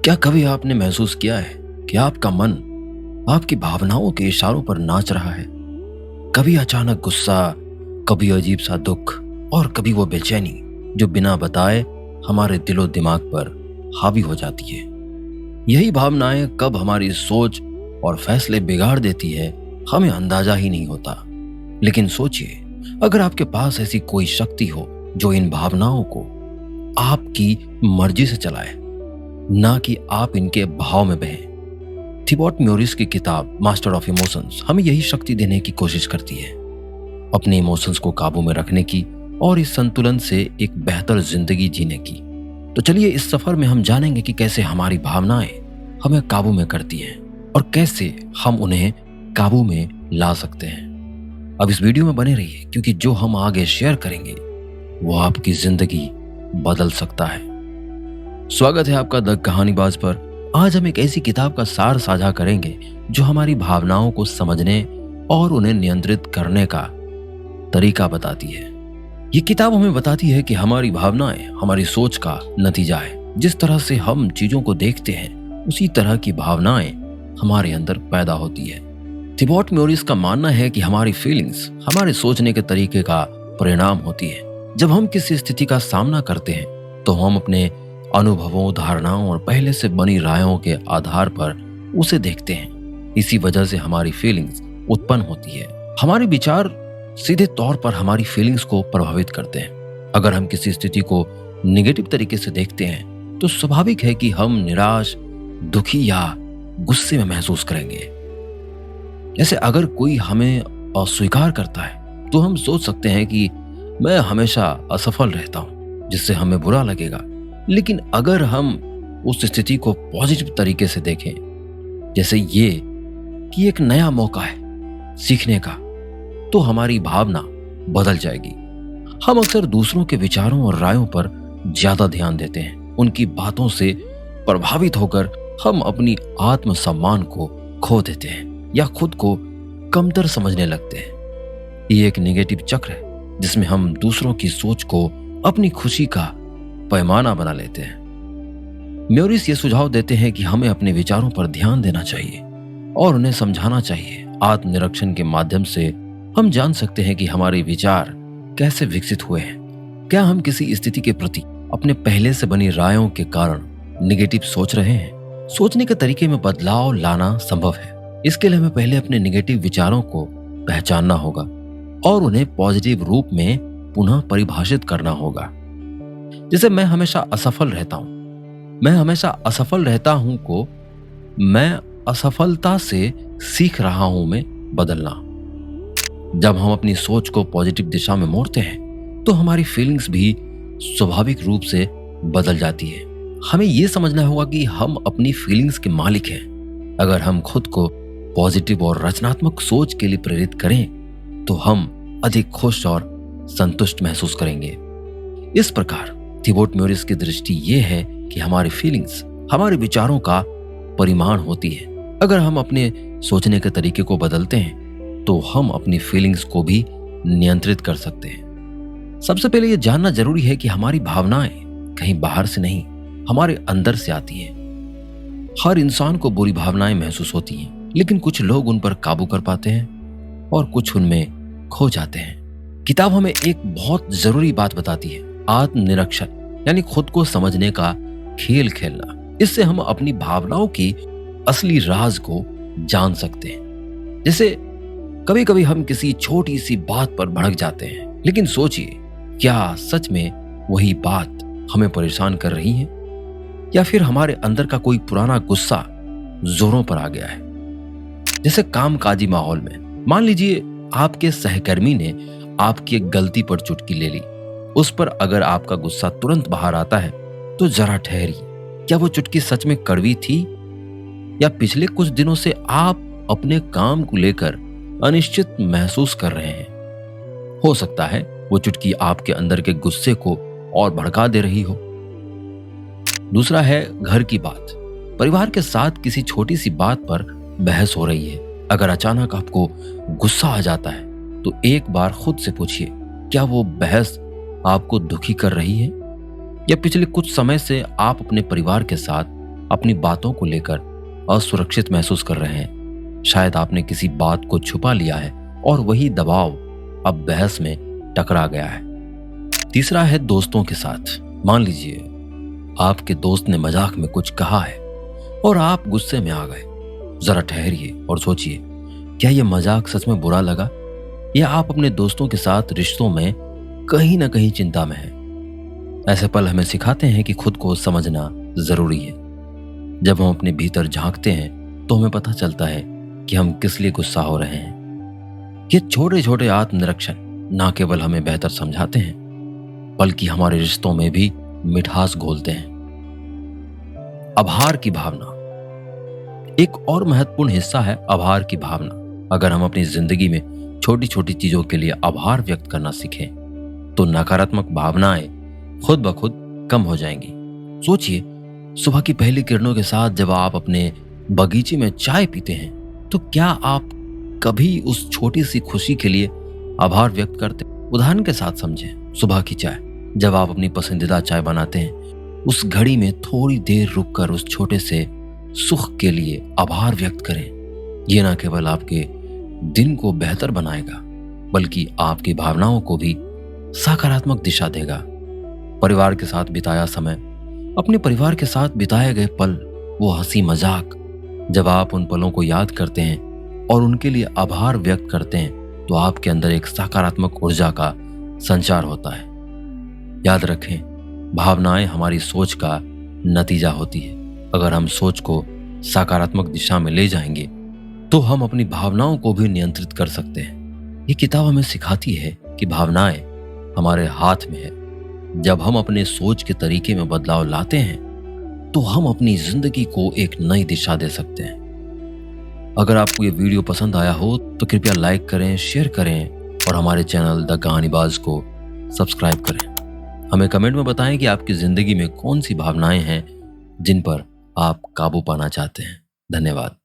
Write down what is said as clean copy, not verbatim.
क्या कभी आपने महसूस किया है कि आपका मन आपकी भावनाओं के इशारों पर नाच रहा है? कभी अचानक गुस्सा, कभी अजीब सा दुख और कभी वो बेचैनी जो बिना बताए हमारे दिलो दिमाग पर हावी हो जाती है। यही भावनाएं कब हमारी सोच और फैसले बिगाड़ देती है, हमें अंदाजा ही नहीं होता। लेकिन सोचिए, अगर आपके पास ऐसी कोई शक्ति हो जो इन भावनाओं को आपकी मर्जी से चलाए, ना कि आप इनके भाव में बहें। थिबॉट म्योरिस की किताब मास्टर ऑफ इमोशंस हमें यही शक्ति देने की कोशिश करती है, अपने इमोशंस को काबू में रखने की और इस संतुलन से एक बेहतर जिंदगी जीने की। तो चलिए इस सफर में हम जानेंगे कि कैसे हमारी भावनाएं हमें काबू में करती हैं और कैसे हम उन्हें काबू में ला सकते हैं। अब इस वीडियो में बने रहिए, क्योंकि जो हम आगे शेयर करेंगे वो आपकी जिंदगी बदल सकता है। स्वागत है आपका द कहानीबाज पर। आज हम एक ऐसी किताब का सार साझा करेंगे जो हमारी भावनाओं को समझने और उन्हें नियंत्रित करने का तरीका बताती है। ये किताब हमें बताती है कि हमारी भावनाएं हमारी सोच का नतीजा है। जिस तरह से हम चीजों को देखते हैं, उसी तरह की भावनाएं हमारे अंदर पैदा होती है। थिबॉट म्योरिस का मानना है कि हमारी फीलिंग्स हमारे सोचने के तरीके का परिणाम होती है। जब हम किसी स्थिति का सामना करते हैं तो हम अपने अनुभवों, धारणाओं और पहले से बनी रायों के आधार पर उसे देखते हैं। इसी वजह से हमारी फीलिंग्स उत्पन्न होती है। हमारे विचार सीधे तौर पर हमारी फीलिंग्स को प्रभावित करते हैं। अगर हम किसी स्थिति को निगेटिव तरीके से देखते हैं तो स्वाभाविक है कि हम निराश, दुखी या गुस्से में महसूस करेंगे। जैसे अगर कोई हमें अस्वीकार करता है तो हम सोच सकते हैं कि मैं हमेशा असफल रहता हूं, जिससे हमें बुरा लगेगा। लेकिन अगर हम उस स्थिति को पॉजिटिव तरीके से देखें, जैसे ये कि एक नया मौका है सीखने का, तो हमारी भावना बदल जाएगी। हम अक्सर दूसरों के विचारों और रायों पर ज्यादा ध्यान देते हैं। उनकी बातों से प्रभावित होकर हम अपनी आत्मसम्मान को खो देते हैं या खुद को कमतर समझने लगते हैं। ये एक नेगेटिव चक्र है जिसमें हम दूसरों की सोच को अपनी खुशी का पैमाना बना लेते हैं। म्योरिस ये सुझाव देते हैं कि हमें अपने विचारों पर ध्यान देना चाहिए और उन्हें समझाना चाहिए। आत्मनिरीक्षण के माध्यम से हम जान सकते हैं कि हमारे विचार कैसे विकसित हुए हैं। क्या हम किसी स्थिति के प्रति अपने पहले से बनी रायों के कारण निगेटिव सोच रहे हैं? सोचने के तरीके में बदलाव लाना संभव है। इसके लिए हमें पहले अपने निगेटिव विचारों को पहचानना होगा और उन्हें पॉजिटिव रूप में पुनः परिभाषित करना होगा। जैसे मैं हमेशा असफल रहता हूं को मैं असफलता से सीख रहा हूं में बदलना। जब हम अपनी सोच को पॉजिटिव दिशा में मोड़ते हैं तो हमारी फीलिंग्स भी स्वाभाविक रूप से बदल जाती है। हमें यह समझना होगा कि हम अपनी फीलिंग्स के मालिक हैं। अगर हम खुद को पॉजिटिव और रचनात्मक सोच के लिए प्रेरित करें तो हम अधिक खुश और संतुष्ट महसूस करेंगे। इस प्रकार थिबॉट म्योरिस की दृष्टि यह है कि हमारी फीलिंग्स हमारे विचारों का परिमाण होती है। अगर हम अपने सोचने के तरीके को बदलते हैं तो हम अपनी फीलिंग्स को भी नियंत्रित कर सकते हैं। सबसे पहले यह जानना जरूरी है कि हमारी भावनाएं कहीं बाहर से नहीं, हमारे अंदर से आती हैं। हर इंसान को बुरी भावनाएं महसूस होती हैं, लेकिन कुछ लोग उन पर काबू कर पाते हैं और कुछ उनमें खो जाते हैं। किताब हमें एक बहुत जरूरी बात बताती है, आत्मनिरीक्षण, यानी खुद को समझने का खेल खेलना। इससे हम अपनी भावनाओं की असली राज को जान सकते हैं। जैसे कभी कभी हम किसी छोटी सी बात पर भड़क जाते हैं, लेकिन सोचिए, क्या सच में वही बात हमें परेशान कर रही है या फिर हमारे अंदर का कोई पुराना गुस्सा जोरों पर आ गया है। जैसे कामकाजी माहौल में मान लीजिए आपके सहकर्मी ने आपकी एक गलती पर चुटकी ले ली। उस पर अगर आपका गुस्सा तुरंत बाहर आता है तो जरा ठहरिए, क्या वो चुटकी सच में कड़वी थी या पिछले कुछ दिनों से आप अपने काम को लेकर अनिश्चित महसूस कर रहे हैं? हो सकता है वो चुटकी आपके अंदर के गुस्से को और भड़का दे रही हो। दूसरा है घर की बात। परिवार के साथ किसी छोटी सी बात पर बहस हो रही है। अगर अचानक आपको गुस्सा आ जाता है तो एक बार खुद से पूछिए, क्या वो बहस आपको दुखी कर रही है या पिछले कुछ समय से आप अपने परिवार के साथ अपनी बातों को लेकर असुरक्षित महसूस कर रहे हैं। शायद आपने किसी बात को छुपा लिया है और वही दबाव अब बहस में टकरा गया है। तीसरा है दोस्तों के साथ। मान लीजिए आपके दोस्त ने मजाक में कुछ कहा है और आप गुस्से में आ गए। जरा ठहरिए और सोचिए, क्या यह मजाक सच में बुरा लगा या आप अपने दोस्तों के साथ रिश्तों में कहीं ना कहीं चिंता में हैं? ऐसे पल हमें सिखाते हैं कि खुद को समझना जरूरी है। जब हम अपने भीतर झांकते हैं तो हमें पता चलता है कि हम किस लिए गुस्सा हो रहे हैं। ये छोटे छोटे आत्मनिरीक्षण ना केवल हमें बेहतर समझाते हैं बल्कि हमारे रिश्तों में भी मिठास घोलते हैं। आभार की भावना एक और महत्वपूर्ण हिस्सा है। आभार की भावना, अगर हम अपनी जिंदगी में छोटी छोटी चीजों के लिए आभार व्यक्त करना सीखें तो नकारात्मक भावनाएं खुद ब खुद कम हो जाएंगी। सोचिए, सुबह की पहली किरणों के साथ जब आप अपने बगीचे में चाय पीते हैं तो क्या आप कभी उस छोटी सी खुशी के लिए आभार व्यक्त करते हैं? उदाहरण के साथ समझें, सुबह की चाय, जब आप अपनी पसंदीदा चाय बनाते हैं, उस घड़ी में थोड़ी देर रुककर उस छोटे से सुख के लिए आभार व्यक्त करें। ये न केवल आपके दिन को बेहतर बनाएगा बल्कि आपकी भावनाओं को भी सकारात्मक दिशा देगा। परिवार के साथ बिताया समय, अपने परिवार के साथ बिताए गए पल, वो हंसी मजाक, जब आप उन पलों को याद करते हैं और उनके लिए आभार व्यक्त करते हैं तो आपके अंदर एक सकारात्मक ऊर्जा का संचार होता है। याद रखें, भावनाएं हमारी सोच का नतीजा होती है। अगर हम सोच को सकारात्मक दिशा में ले जाएंगे तो हम अपनी भावनाओं को भी नियंत्रित कर सकते हैं। ये किताब हमें सिखाती है कि भावनाएं हमारे हाथ में है। जब हम अपने सोच के तरीके में बदलाव लाते हैं तो हम अपनी जिंदगी को एक नई दिशा दे सकते हैं। अगर आपको ये वीडियो पसंद आया हो तो कृपया लाइक करें, शेयर करें और हमारे चैनल द कहानीबाज को सब्सक्राइब करें। हमें कमेंट में बताएं कि आपकी जिंदगी में कौन सी भावनाएं हैं जिन पर आप काबू पाना चाहते हैं। धन्यवाद।